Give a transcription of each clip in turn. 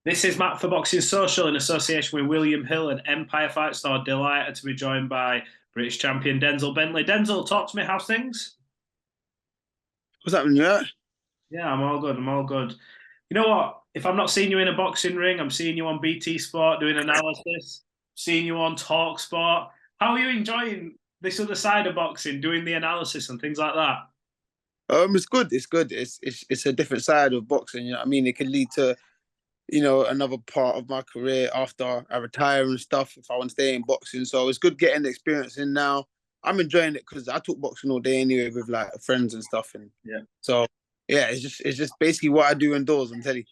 This is Matt for Boxing Social in association with William Hill and Empire Fight Store. Delighted to be joined by British Champion Denzel Bentley. Denzel, talk to me. How's things? What's happening? Yeah. Yeah, I'm all good. I'm all good. You know what? If I'm not seeing you in a boxing ring, I'm seeing you on BT Sport doing analysis, seeing you on Talk Sport. How are you enjoying this other side of boxing, doing the analysis and things like that? It's good. It's good. It's a different side of boxing. You know what I mean? It could lead to another part of my career after I retire and stuff. If I want to stay in boxing, so it's good getting the experience in now. I'm enjoying it because I talk boxing all day anyway with like friends and stuff, and Yeah. so yeah, it's just basically what I do indoors. I'm telling you.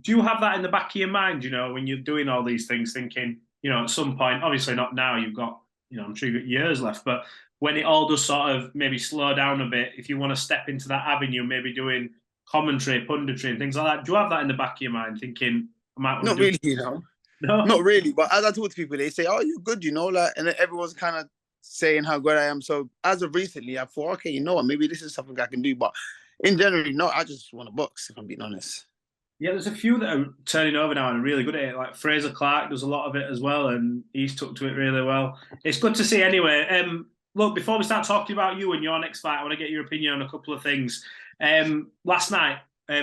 Do you have that in the back of your mind, when you're doing all these things, thinking, at some point, obviously not now, you've got, I'm sure you've got years left, but when it all does sort of maybe slow down a bit, if you want to step into that avenue, maybe doing commentary, punditry, and things like that, do you have that in the back of your mind, thinking, I might want to Not do really, no? not really. But as I talk to people, they say, "Oh, you're good," like, and then everyone's kind of saying how good I am. So as of recently, I thought, okay, you know what, maybe this is something I can do. But in general, no, I just want to box. If I'm being honest. Yeah, there's a few that are turning over now and are really good at it. Like Fraser Clark does a lot of it as well, and he's took to it really well. It's good to see anyway. Look, before we start talking about you and your next fight, I want to get your opinion on a couple of things. Last night,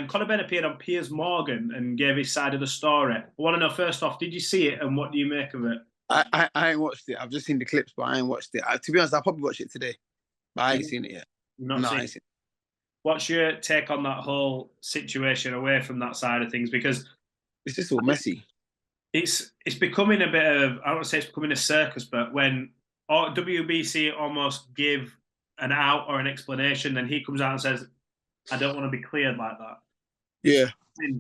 Conor Benn appeared on Piers Morgan and gave his side of the story. I want to know, first off, did you see it and what do you make of it? I ain't watched it. I've just seen the clips, but I ain't watched it. To be honest, I'll probably watch it today, but I ain't You've seen it yet. not No, I seen ain't it. seen What's your take on that whole situation away from that side of things? Because it. It's just all messy. it's becoming a bit of, I don't want to say it's becoming a circus, but when WBC almost give an out or an explanation, then he comes out and says, "I don't want to be cleared like that." It's Yeah,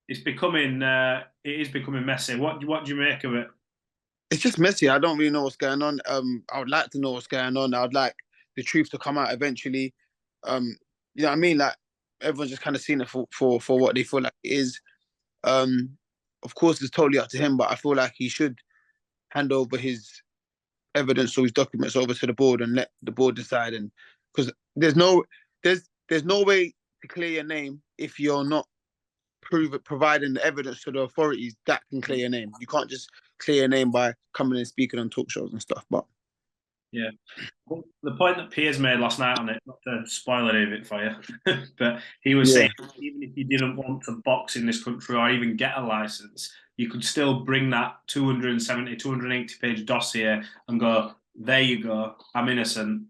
it's becoming it is becoming messy. What do you make of it? it's just messy. I don't really know what's going on. I would like to know what's going on. I would like the truth to come out eventually. You know what I mean? Like everyone's just kind of seen it for what they feel like it is. Um, of course, it's totally up to him, but I feel like he should hand over his evidence or his documents over to the board and let the board decide. And because there's no way to clear your name if you're not providing the evidence to the authorities that can clear your name. You can't just clear your name by coming and speaking on talk shows and stuff. But Yeah. Well, the point that Piers made last night on it, not to spoil any of it for you, but he was yeah, saying even if you didn't want to box in this country or even get a license, you could still bring that 270, 280 page dossier and go, there you go, I'm innocent,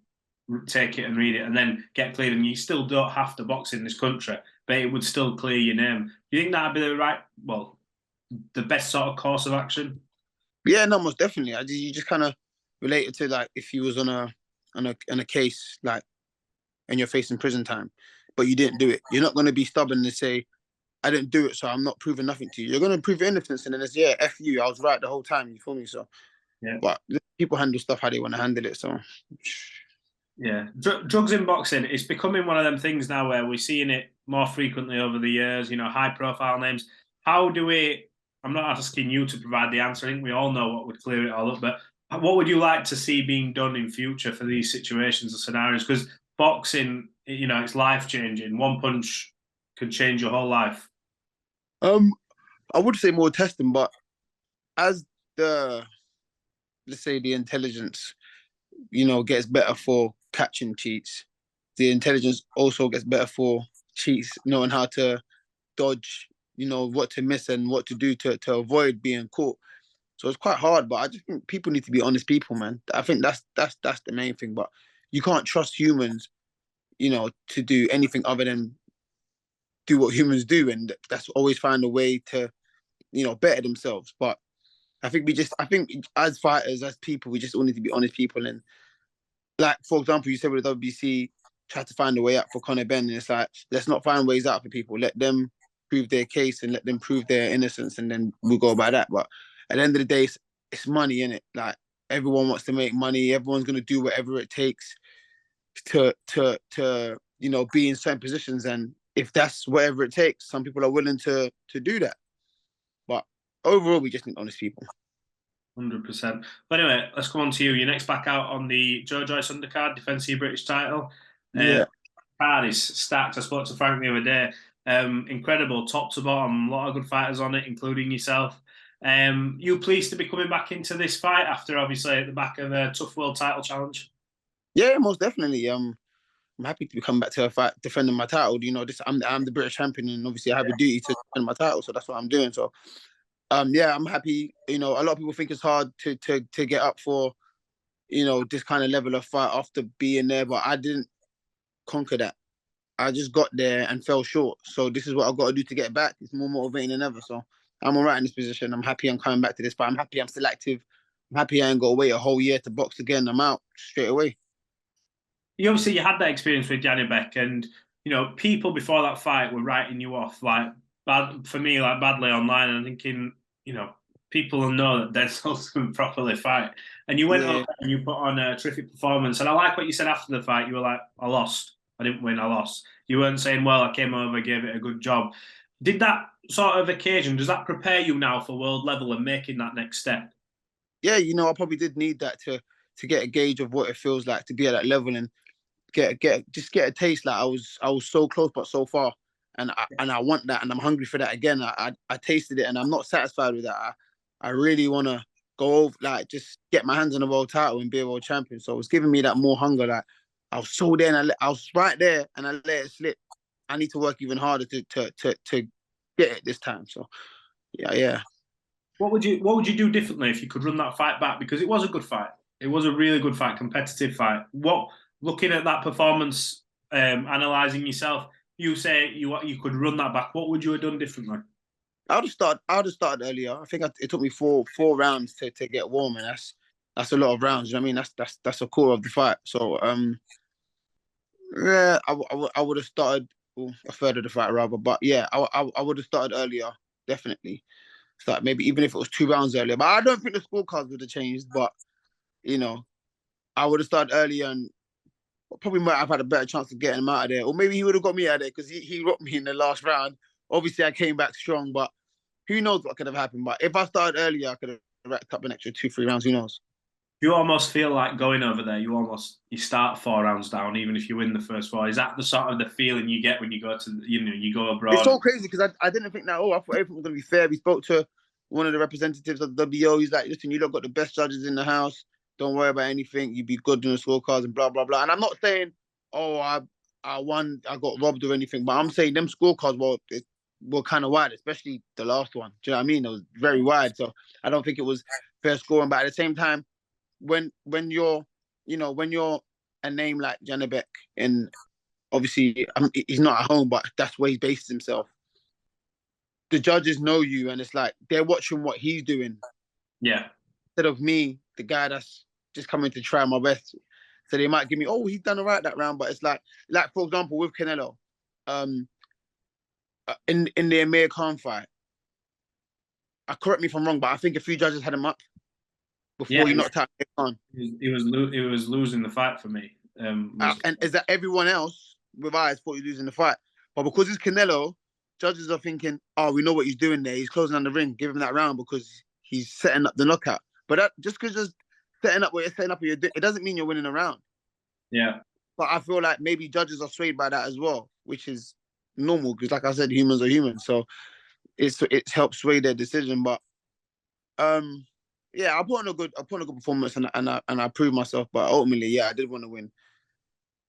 take it and read it, and then get cleared. And you still don't have to box in this country, but it would still clear your name. Do you think that'd be the best sort of course of action? yeah, no, most definitely. You just kind of relate it to like if you was on a case like and you're facing prison time, but you didn't do it. You're not going to be stubborn and say I didn't do it, so I'm not proving nothing to you. You're going to prove your innocence, and then it's yeah, f you. I was right the whole time. You feel me? So, Yeah. but people handle stuff how they want to handle it. So, Yeah, drugs in boxing, it's becoming one of them things now where we're seeing it more frequently over the years, high profile names. How do we, I'm not asking you to provide the answer, I think we all know what would clear it all up, but what would you like to see being done in future for these situations and scenarios? Because boxing, it's life changing. One punch could change your whole life. um, I would say more testing, but as the let's say the intelligence, gets better for catching cheats, the intelligence also gets better for cheats, knowing how to dodge, what to miss and what to do to avoid being caught. So it's quite hard, but I just think people need to be honest people, man. I think that's the main thing. But you can't trust humans, to do anything other than do what humans do, and that's always find a way to, better themselves. But I think as fighters, as people, we just all need to be honest people. And like, for example, you said with the WBC, try to find a way out for Conor Benn, and it's like let's not find ways out for people. Let them prove their case and let them prove their innocence, and then we'll go by that. But at the end of the day, it's money in it. Like everyone wants to make money. Everyone's gonna do whatever it takes to be in certain positions. And if that's whatever it takes, some people are willing to do that. But overall, we just need honest people. 100%. But anyway, let's come on to you. Your next back out on the Joyce Undercard, defence of your British title. Uh, Yeah. Card is stacked. I spoke to Frank the other day. Incredible, top to bottom. A lot of good fighters on it, including yourself. You pleased to be coming back into this fight after obviously at the back of a tough world title challenge? Yeah, most definitely. I'm happy to be coming back to a fight, defending my title. You know, I'm the British champion, and obviously I have a duty to defend my title, so that's what I'm doing. So, yeah, I'm happy. You know, a lot of people think it's hard to get up for, you know, this kind of level of fight after being there, but I didn't conquer that. I just got there and fell short. So this is what I've got to do to get back. It's more motivating than ever. So I'm all right in this position. I'm happy I'm coming back to this fight. I'm happy I'm still active. I'm happy I ain't got to wait a whole year to box again. I'm out straight away. You had that experience with Janny Beck, and you know people before that fight were writing you off like bad for me, like badly online, and thinking, you know, people will know that Denzel can properly fight. And you went Yeah. over and you put on a terrific performance. And I like what you said after the fight. You were like, I lost. I didn't win. I lost. You weren't saying, well, I came over, gave it a good job. Did that sort of occasion, does that prepare you now for world level and making that next step? Yeah, you know, I probably did need that to get a gauge of what it feels like to be at that level and get a taste. Like I was so close but so far, and I want that, and I'm hungry for that again. I tasted it, and I'm not satisfied with that. I really want to go over, like just get my hands on the world title and be a world champion. So it's giving me that more hunger. Like I was so there, and I was right there, and I let it slip. I need to work even harder to get it this time. So yeah. What would you do differently if you could run that fight back? Because it was a good fight. It was a really good fight, competitive fight. What looking at that performance, analysing yourself, you say you could run that back. What would you have done differently? I would have started earlier. I think it took me four rounds to get warm, and that's a lot of rounds. You know what I mean? That's the core of the fight. So yeah, I would have started a third of the fight rather, but yeah, I would have started earlier, definitely. Start maybe even if it was 2 rounds earlier. But I don't think the scorecards would have changed. But you know, I would have started earlier and probably might have had a better chance of getting him out of there, or maybe he would have got me out of there because he rocked me in the last round. Obviously, I came back strong, but who knows what could have happened. But if I started earlier, I could have racked up an extra 2, 3 rounds. Who knows? You almost feel like going over there. You start 4 rounds down, even if you win the first four. Is that the sort of the feeling you get when you go to you go It's abroad? so crazy because I didn't think that. Oh, I thought everything was gonna be fair. We spoke to one of the representatives of the WBO. He's like, listen, you lot got the best judges in the house. Don't worry about anything. You be good in the scorecards and blah blah blah. And I'm not saying, oh, I won, I got robbed or anything, but I'm saying them scorecards were kind of wide, especially the last one. Do you know what I mean? It was very wide, so I don't think it was fair scoring. But at the same time, when you're, when you're a name like Janabek and obviously he's not at home, but that's where he bases himself. The judges know you, and it's like they're watching what he's doing Yeah, instead of me, the guy that's just coming to try my best. So they might give me, oh, he's done all right that round, but it's like for example with Canelo, um, in the Amir Khan fight. Correct me if I'm wrong, but I think a few judges had him up yeah. before he knocked out Amir Khan. He was losing the fight for me. And is that everyone else with eyes thought he was losing the fight, but because it's Canelo, judges are thinking, oh, we know what he's doing there. He's closing on the ring. Give him that round because he's setting up the knockout. But that just because just setting up what you're setting up, it doesn't mean you're winning a round. Yeah. But I feel like maybe judges are swayed by that as well, which is normal because, like I said, humans are humans. So it's helped sway their decision. But yeah, I put on a good performance and I proved myself. But ultimately, yeah, I did want to win.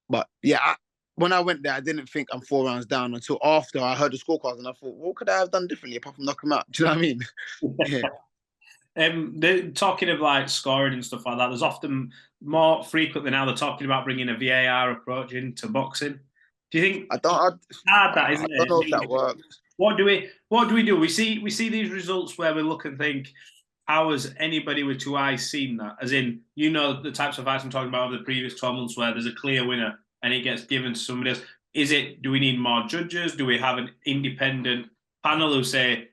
But yeah, when I went there, I didn't think I'm 4 rounds down until after I heard the scorecards, and I thought, what could I have done differently apart from knock him out? Do you know what I mean? Yeah. Talking of like scoring and stuff like that, there's often more frequently now they're talking about bringing a VAR approach into boxing. Do you think I don't. it's hard that, I isn't don't know if it? that works. What do we do? We see these results where we look and think, how has anybody with two eyes seen that? As in, the types of fights I'm talking about over the previous 12 months where there's a clear winner and it gets given to somebody else. Do we need more judges? Do we have an independent panel who say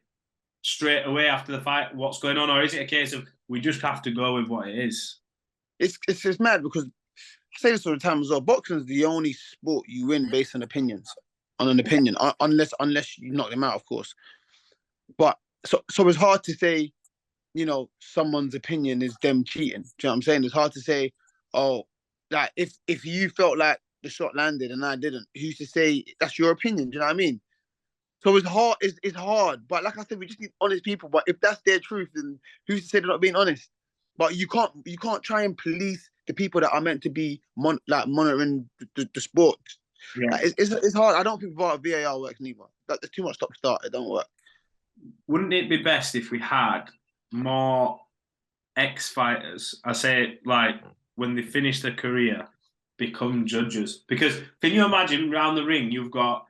straight away after the fight what's going on? Or is it a case of we just have to go with what it is? It's mad because I say this all the time as well. Boxing is the only sport you win based on opinions, on an opinion, unless you knock them out, of course. But so it's hard to say, someone's opinion is them cheating. Do you know what I'm saying? It's hard to say, oh, like if you felt like the shot landed and I didn't, who's to say that's your opinion? Do you know what I mean? So it's hard. It's hard. But like I said, we just need honest people. But if that's their truth, then who's to say they're not being honest? But you can't try and police the people that are meant to be monitoring the sport. Yeah. Like, it's hard. I don't think VAR works neither. Like, there's too much stop start. It don't work. Wouldn't it be best if we had more ex-fighters? I say, like, when they finish their career, become judges. Because can you imagine around the ring, you've got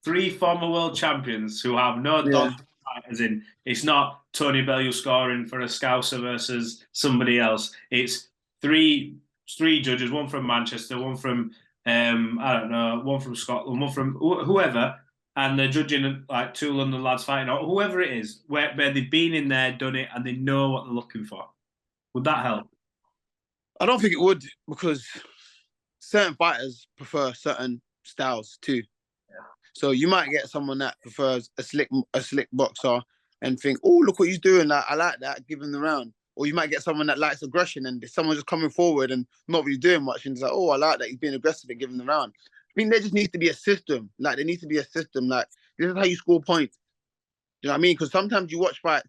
3 former world champions who have no Yeah. dog fighters in. It's not Tony Bellew scoring for a Scouser versus somebody else. It's three judges, one from Manchester, one from I don't know, one from Scotland, one from whoever, and they're judging like 2 London lads fighting, or whoever it is, where they've been in there, done it, and they know what they're looking for. Would that help? I don't think it would, because certain fighters prefer certain styles too. So you might get someone that prefers a slick boxer and think, oh, look what he's doing. Like, I like that. Give him the round. Or you might get someone that likes aggression and someone just coming forward and not really doing much. And it's like, oh, I like that. He's being aggressive and give him the round. I mean, there just needs to be a system. Like, there needs to be a system. Like, this is how you score points. You know what I mean? Because sometimes you watch fights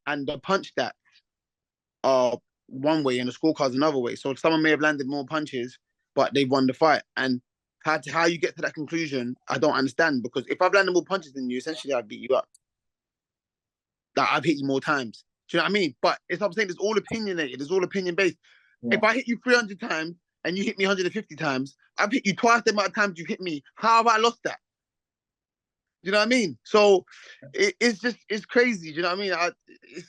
and the punch stats are one way and the scorecard's another way. So someone may have landed more punches, but they won the fight. And how you get to that conclusion, I don't understand. Because if I've landed more punches than you, essentially I'd beat you up. Like, I've hit you more times. Do you know what I mean? But it's what I'm saying, it's all opinionated, it's all opinion based. Yeah. If I hit you 300 times and you hit me 150 times, I've hit you twice the amount of times you hit me. How have I lost that? Do you know what I mean? So it's crazy. Do you know what I mean?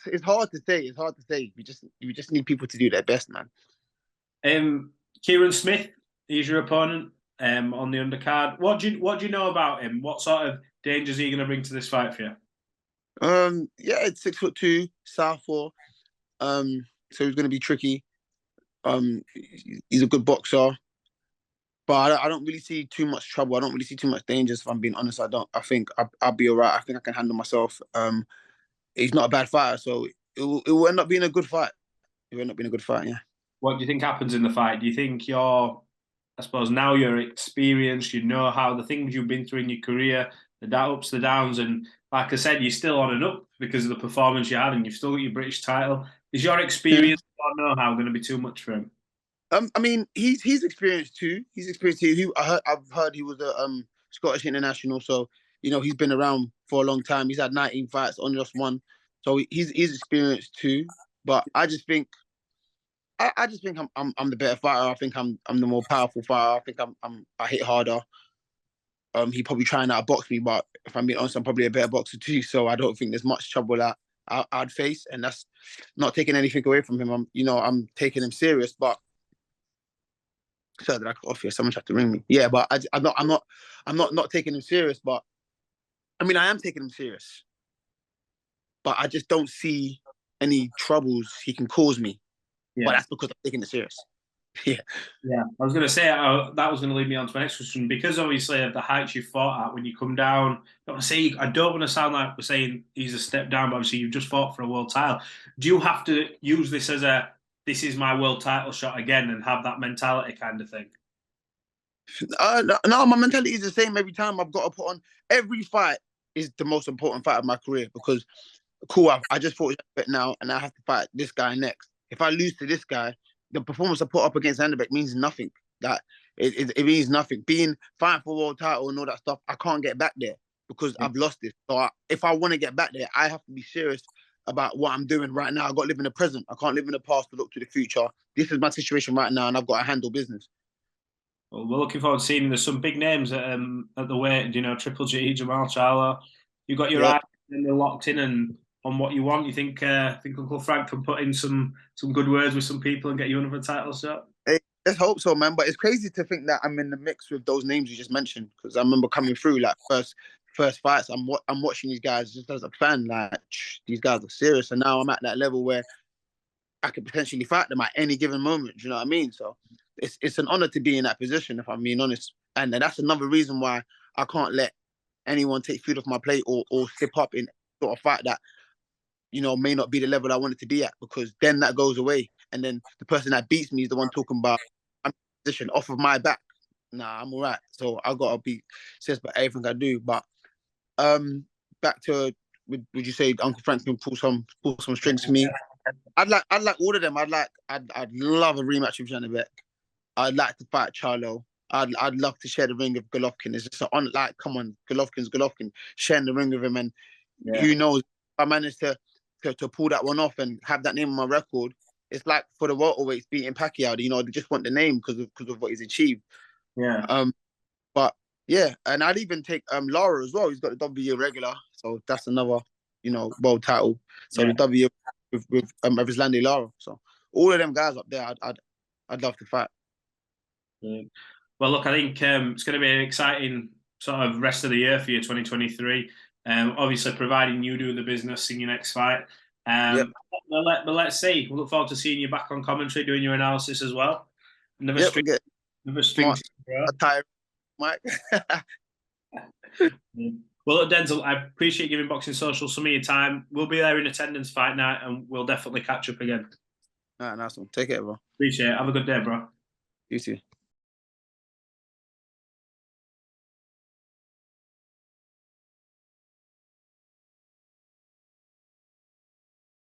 It's hard to say. It's hard to say. You just need people to do their best, man. Kieran Smith, he's your opponent on the undercard. What do you know about him? What sort of dangers are you going to bring to this fight for you? Yeah, it's 6'2", southpaw. So he's going to be tricky. He's a good boxer, but I don't really see too much trouble. I don't really see too much danger. If I'm being honest, I don't. I think I'll be alright. I think I can handle myself. He's not a bad fighter, so it will end up being a good fight. It will end up being a good fight. Yeah. What do you think happens in the fight? Do you think I suppose now you're experienced, you know how the things you've been through in your career, the ups, the downs, and like I said, you're still on and up because of the performance you had, and you've still got your British title. Is your experience or know-how going to be too much for him? I mean, he's experienced too. He's experienced too. I've heard he was a Scottish international, so you know he's been around for a long time. He's had 19 fights, only lost 1, so he's experienced too. But I just think I'm the better fighter. I think I'm the more powerful fighter. I think I hit harder. He probably trying to outbox me, but if I'm being honest, I'm probably a better boxer too. So I don't think there's much trouble that I'd face, and that's not taking anything away from him. I'm taking him serious, but. So did I cut off here? Someone tried to ring me. Yeah, but I'm not taking him serious. But I mean, I am taking him serious. But I just don't see any troubles he can cause me. Yeah. But that's because I'm taking it serious. Yeah. Yeah. I was going to say that was going to lead me on to my next question, because obviously of the heights you fought at when you come down. I don't want to sound like we're saying he's a step down, but obviously you've just fought for a world title. Do you have to use this as this is my world title shot again and have that mentality kind of thing? No, my mentality is the same every time. I've got to put on every fight is the most important fight of my career, because cool, I just fought now and I have to fight this guy next. If I lose to this guy, the performance I put up against Anderbeck means nothing. That it means nothing. Fighting for a world title and all that stuff, I can't get back there because I've lost it. So if I want to get back there, I have to be serious about what I'm doing right now. I've got to live in the present. I can't live in the past to look to the future. This is my situation right now, and I've got to handle business. Well, we're looking forward to seeing. There's some big names at the weight. You know, Triple G, Jermall Charlo. You've got your eyes and they're locked in and on what you want. You think Uncle Frank can put in some good words with some people and get you another title shot? Hey, let's hope so, man. But it's crazy to think that I'm in the mix with those names you just mentioned, because I remember coming through like first fights. I'm watching these guys just as a fan. Like, these guys are serious, and now I'm at that level where I could potentially fight them at any given moment. Do you know what I mean? So it's an honor to be in that position, if I'm being honest. And that's another reason why I can't let anyone take food off my plate or slip up in sort of fight that, you know, may not be the level I want it to be at, because then that goes away. And then the person that beats me is the one talking about I'm in a position off of my back. Nah, I'm all right. So I got to be serious about everything I do. But back to would you say Uncle Frank's can pull some strings for me? I'd like all of them. I'd love a rematch with Shannon Beck. I'd like to fight Charlo. I'd love to share the ring with Golovkin. It's just come on, Golovkin's Golovkin. Sharing the ring with him, and who knows? If I managed to pull that one off and have that name on my record, it's like for the welterweights beating Pacquiao. You know, they just want the name because of what he's achieved. Yeah. But yeah, and I'd even take Lara as well. He's got the W regular, so that's another world title. So the W with Evislandi Lara. So all of them guys up there, I'd love to fight. Yeah. Well, look, I think it's going to be an exciting sort of rest of the year for you, 2023. Obviously, providing you do the business in your next fight. But let's see. We look forward to seeing you back on commentary, doing your analysis as well. Another string. Mike. Well, look, Denzel, I appreciate giving Boxing Social some of your time. We'll be there in attendance fight night, and we'll definitely catch up again. All right, nice one. Take care, bro. Appreciate it. Have a good day, bro. You too.